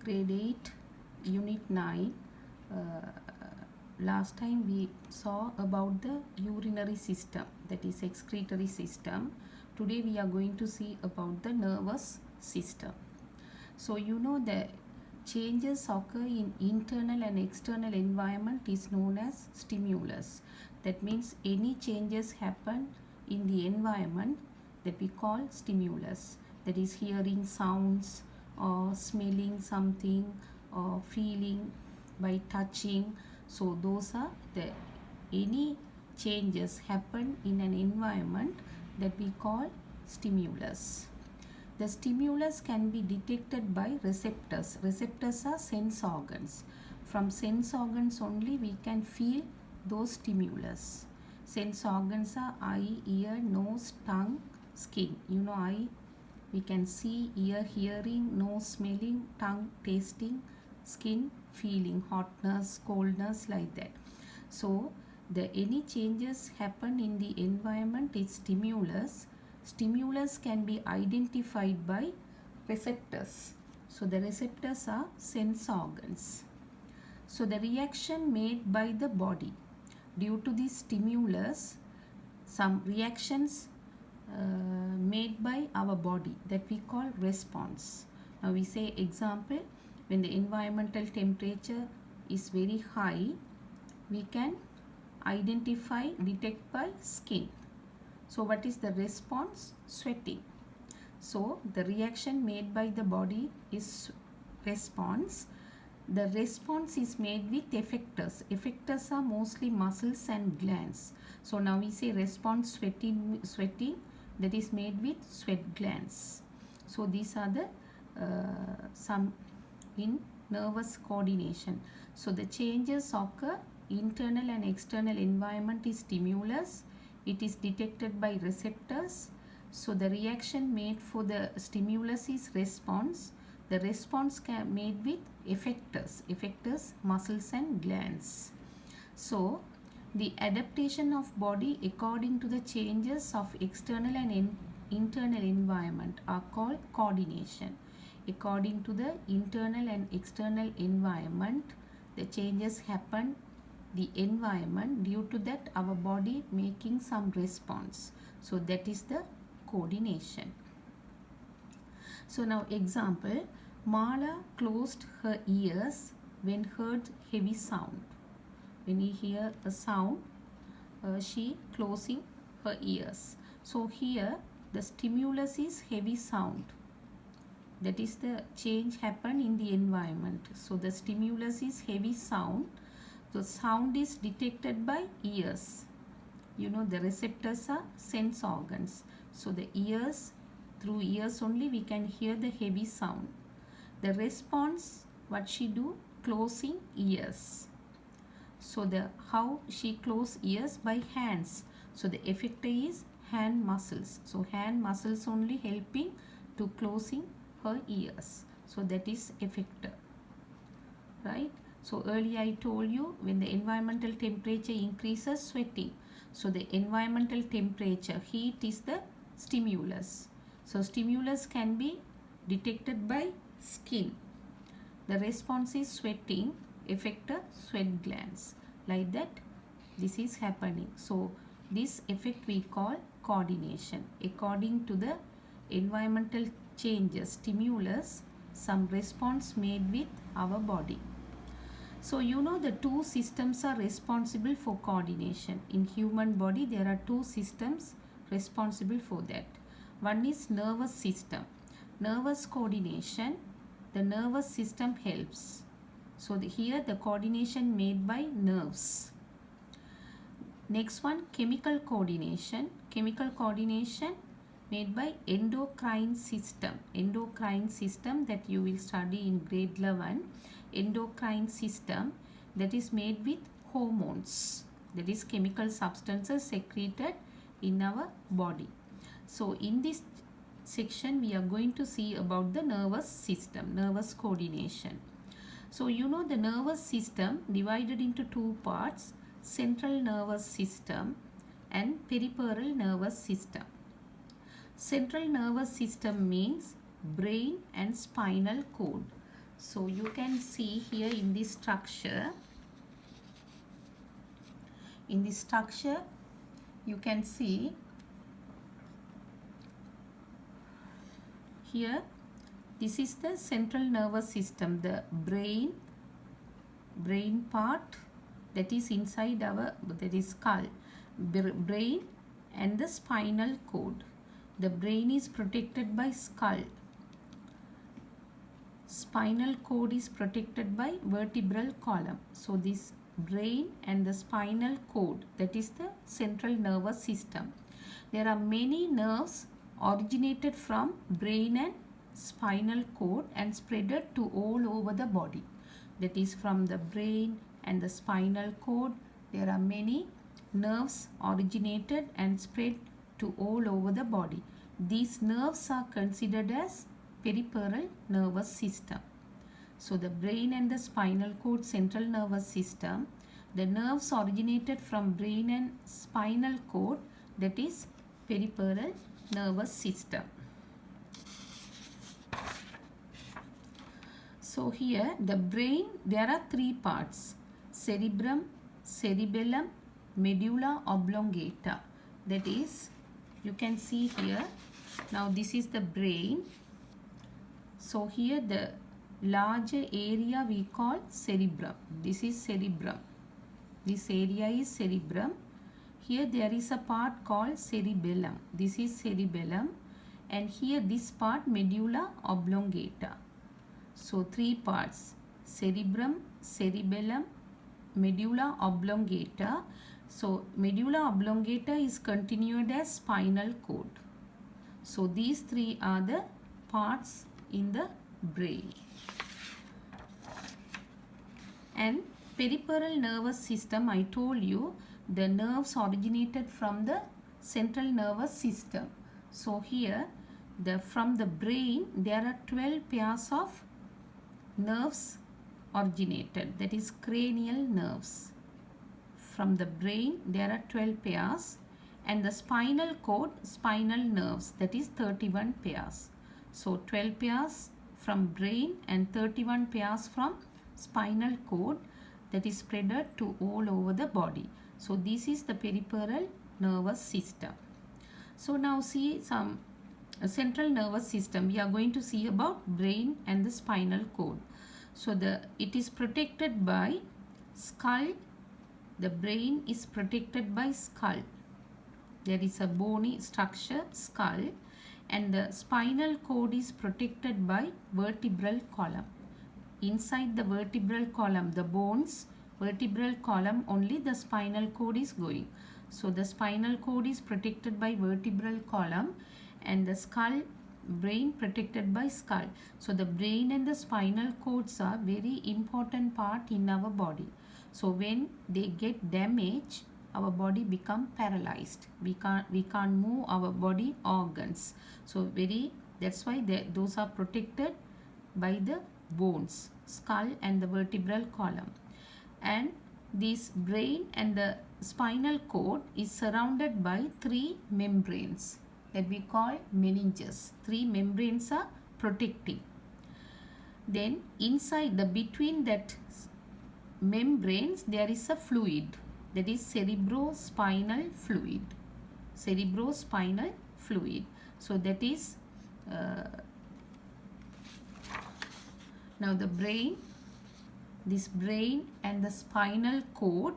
grade 8 unit 9. Last time we saw about the urinary system, that is excretory system. Today we are going to see about the nervous system. So you know the changes occur in internal and external environment is known as stimulus. That means any changes happen in the environment that we call stimulus. That is hearing sounds or smelling something or feeling by touching. So those are the any changes happen in an environment that we call stimulus. The stimulus can be detected by receptors. Receptors are sense organs. From sense organs only we can feel those stimulus. Sense organs are eye, ear, nose, tongue, skin. You know eye, we can see, ear hearing, nose smelling, tongue tasting, skin feeling, hotness, coldness, like that. So the any changes happen in the environment is stimulus. Stimulus can be identified by receptors. So the receptors are sense organs. So the reaction made by the body due to the stimulus, some reactions made by our body that we call response. Now we say example, when the environmental temperature is very high, we can identify, detect by skin. So what is the response? Sweating. So the reaction made by the body is response. The response is made with effectors. Effectors are mostly muscles and glands. So now we say response sweating, that is made with sweat glands. So these are the some in nervous coordination. So the changes occur, internal and external environment is stimulus. It is detected by receptors. So the reaction made for the stimulus is response. The response made with effectors, muscles and glands. So the adaptation of body according to the changes of external and internal environment are called coordination. According to the internal and external environment, the changes happen the environment, due to that our body making some response. So that is the coordination. So now example, Mala closed her ears when heard heavy sound. When you hear a sound, she closing her ears. So here the stimulus is heavy sound. That is the change happen in the environment. So the stimulus is heavy sound. So sound is detected by ears. You know the receptors are sense organs. So the ears, through ears only we can hear the heavy sound. The response, what she do? Closing ears. So the how she close ears? By hands. So the effector is hand muscles. So hand muscles only helping to closing her ears. So that is effector, right? So earlier I told you, when the environmental temperature increases, sweating. So the environmental temperature, heat is the stimulus. So stimulus can be detected by skin. The response is sweating, effector sweat glands. Like that this is happening. So this effect we call coordination. According to the environmental changes, stimulus, some response made with our body. So you know the two systems are responsible for coordination. In human body there are two systems responsible for that. One is nervous system. Nervous coordination, the nervous system helps. So here the coordination made by nerves. Next one, chemical coordination. Chemical coordination made by endocrine system. Endocrine system that you will study in grade 11. Endocrine system, that is made with hormones. That is chemical substances secreted in our body. So in this section we are going to see about the nervous system, nervous coordination. So you know the nervous system divided into two parts, central nervous system and peripheral nervous system. Central nervous system means brain and spinal cord. So you can see here in this structure, you can see here, this is the central nervous system, the brain part that is inside our, that is skull, brain and the spinal cord. The brain is protected by skull. Spinal cord is protected by vertebral column. So this brain and the spinal cord, that is the central nervous system. There are many nerves originated from brain and spinal cord and spread to all over the body. That is, from the brain and the spinal cord, there are many nerves originated and spread to all over the body. These nerves are considered as peripheral nervous system. So the brain and the spinal cord, central nervous system, the nerves originated from brain and spinal cord, that is peripheral nervous system. So here the brain, there are three parts: cerebrum, cerebellum, medulla oblongata. That is, you can see here, now this is the brain. So here the larger area we call cerebrum. This is cerebrum. This area is cerebrum. Here there is a part called cerebellum. This is cerebellum. And here this part, medulla oblongata. So three parts: cerebrum, cerebellum, medulla oblongata. So medulla oblongata is continued as spinal cord. So these three are the parts in the brain. And peripheral nervous system, I told you, the nerves originated from the central nervous system. So here from the brain there are 12 pairs of nerves originated, that is cranial nerves. From the brain there are 12 pairs, and the spinal cord, spinal nerves, that is 31 pairs. So 12 pairs from brain and 31 pairs from spinal cord, that is spread to all over the body. So this is the peripheral nervous system. So now see some central nervous system. We are going to see about brain and the spinal cord. So it is protected by skull. The brain is protected by skull. There is a bony structure, skull, and the spinal cord is protected by vertebral column. Inside the vertebral column, the bones, vertebral column, only the spinal cord is going. So the spinal cord is protected by vertebral column, and the skull, brain protected by skull. So the brain and the spinal cords are very important part in our body. So when they get damaged, our body become paralyzed. We can't move our body organs. So that's why those are protected by the bones, skull and the vertebral column. And this brain and the spinal cord is surrounded by three membranes that we call meninges. Three membranes are protecting. Then inside between that membranes there is a fluid, that is cerebrospinal fluid. Cerebrospinal fluid. So that is now the brain, this brain and the spinal cord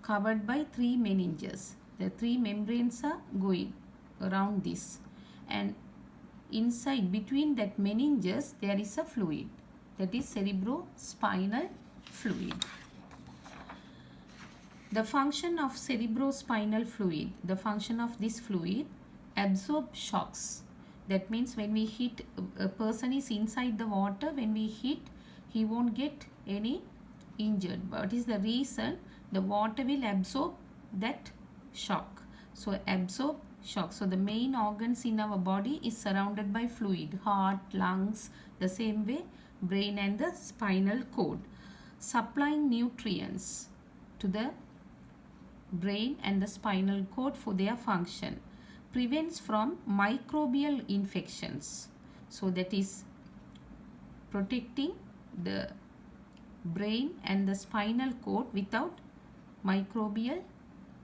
covered by three meninges. The three membranes are going around this, and inside between that meninges there is a fluid, that is cerebrospinal fluid. The function of cerebrospinal fluid, the function of this fluid, absorb shocks. That means when we hit, a person is inside the water, when we hit, he won't get any injured. What is the reason? The water will absorb that shock. So absorb shock. So the main organs in our body is surrounded by fluid, heart, lungs, the same way brain and the spinal cord, supplying nutrients to the brain and the spinal cord for their function. Prevents from microbial infections. So that is protecting the brain and the spinal cord without microbial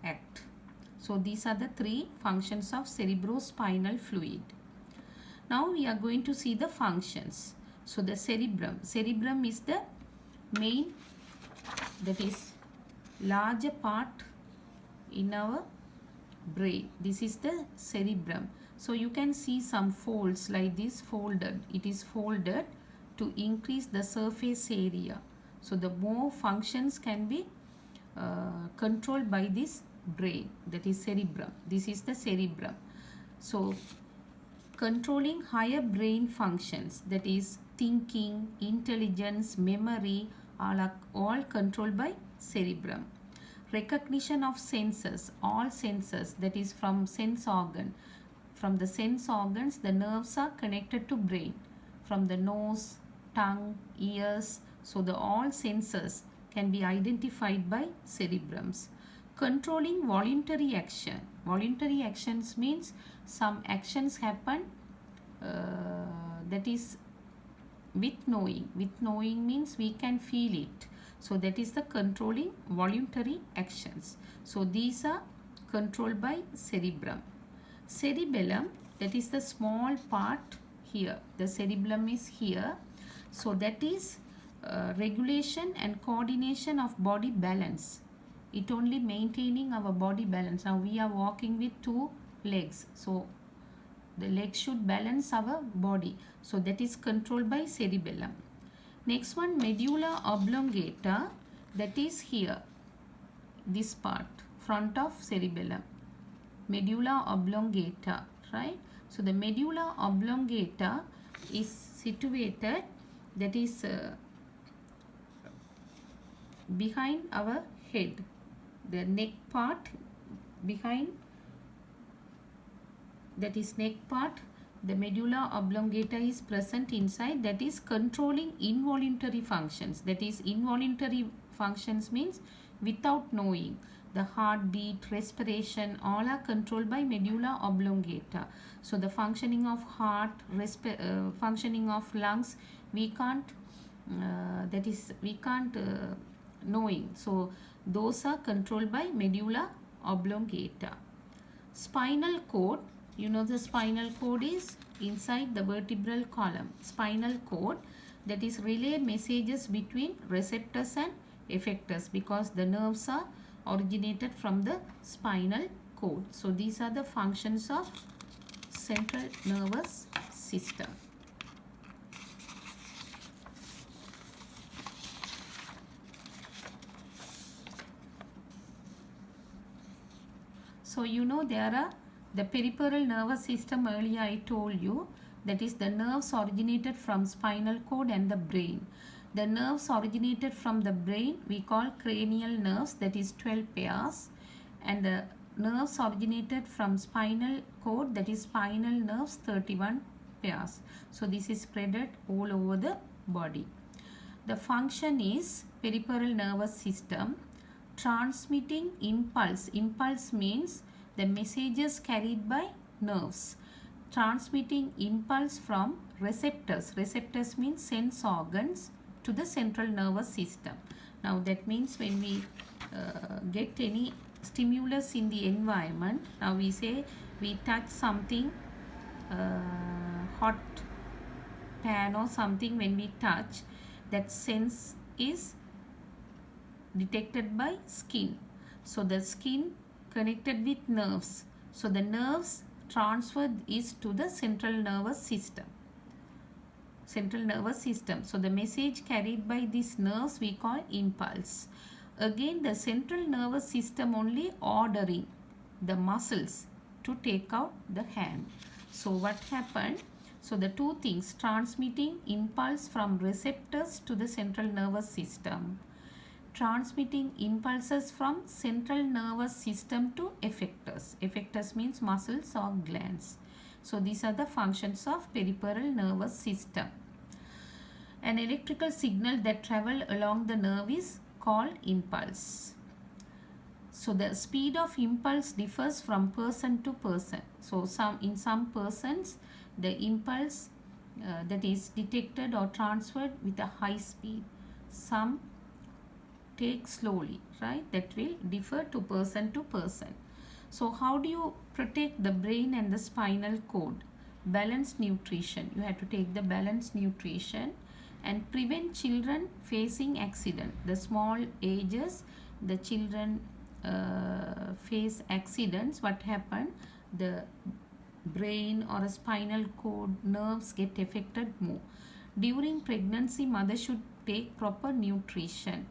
act. So these are the three functions of cerebrospinal fluid. Now we are going to see the functions. So the cerebrum is the main, that is larger part in our brain. This is the cerebrum. So you can see some folds like this, folded. It is folded to increase the surface area. So the more functions can be controlled by this brain, that is cerebrum. This is the cerebrum. So controlling higher brain functions, that is thinking, intelligence, memory, are all controlled by cerebrum. Recognition of senses, all senses, that is from sense organ. From the sense organs, the nerves are connected to brain. From the nose, tongue, ears, so the all senses can be identified by cerebrums. Controlling voluntary action. Voluntary actions means some actions happen that is with knowing. With knowing means we can feel it. So that is the controlling voluntary actions. So these are controlled by cerebrum. Cerebellum, that is the small part here. The cerebellum is here. So that is regulation and coordination of body balance. It only maintaining our body balance. Now we are walking with 2 legs. So the legs should balance our body. So that is controlled by cerebellum. Next one, medulla oblongata, that is here. This part, front of cerebellum. Medulla oblongata, right? So the medulla oblongata is situated, that is behind our head. The neck part behind, that is neck part, the medulla oblongata is present inside, that is controlling involuntary functions. That is involuntary functions means without knowing. The heartbeat, respiration, all are controlled by medulla oblongata. So the functioning of heart, functioning of lungs, we can't knowing. So those are controlled by medulla oblongata. Spinal cord, you know the spinal cord is inside the vertebral column. Spinal cord, that is relay messages between receptors and effectors, because the nerves are originated from the spinal cord. So these are the functions of central nervous system. So you know there are the peripheral nervous system. Earlier I told you, that is the nerves originated from spinal cord and the brain. The nerves originated from the brain we call cranial nerves, that is 12 pairs, and the nerves originated from spinal cord, that is spinal nerves, 31 pairs. So this is spread all over the body. The function is peripheral nervous system transmitting impulse. Impulse means the messages carried by nerves. Transmitting impulse from receptors. Receptors means sense organs to the central nervous system. Now that means when we get any stimulus in the environment, now we say we touch something, hot pan or something, when we touch, that sense is detected by skin. So the skin connected with nerves. So the nerves transfer is to the central nervous system. Central nervous system. So the message carried by these nerves we call impulse. Again the central nervous system only ordering the muscles to take out the hand. So what happened? So the two things, transmitting impulse from receptors to the central nervous system, transmitting impulses from central nervous system to effectors. Effectors means muscles or glands. So these are the functions of peripheral nervous system. An electrical signal that travel along the nerve is called impulse. So the speed of impulse differs from person to person. So in some persons the impulse that is detected or transferred with a high speed. Some take slowly, right? That will differ to person. So how do you protect the brain and the spinal cord? Balanced nutrition. You have to take the balanced nutrition and prevent children facing accident. The small ages, the children face accidents. What happen? The brain or a spinal cord nerves get affected more. During pregnancy, mother should take proper nutrition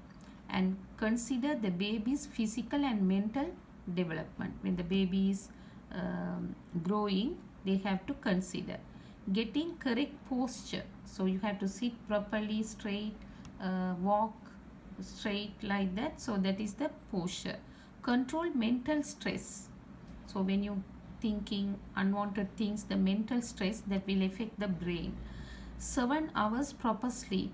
and consider the baby's physical and mental development. When the baby is growing, they have to consider getting correct posture. So you have to sit properly, straight, walk straight like that. So that is the posture. Control mental stress. So when you thinking unwanted things, the mental stress that will affect the brain. 7 hours proper sleep.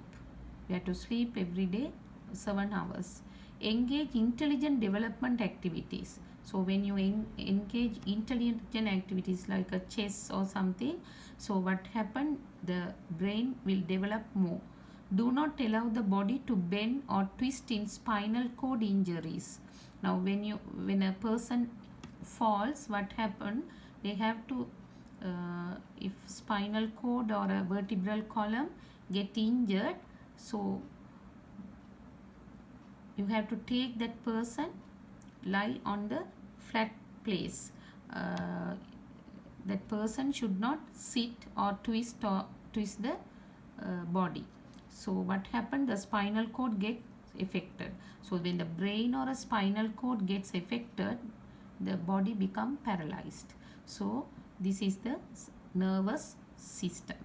We have to sleep every day 7 hours. Engage intelligent development activities. So when you engage intelligent activities like a chess or something, so what happen? The brain will develop more. Do not allow the body to bend or twist in spinal cord injuries. Now when a person falls, what happen? They have to if spinal cord or a vertebral column get injured, so you have to take that person lie on the flat place. That person should not sit or twist the body. So what happened? The spinal cord gets affected. So when the brain or a spinal cord gets affected, the body become paralyzed. So this is the nervous system.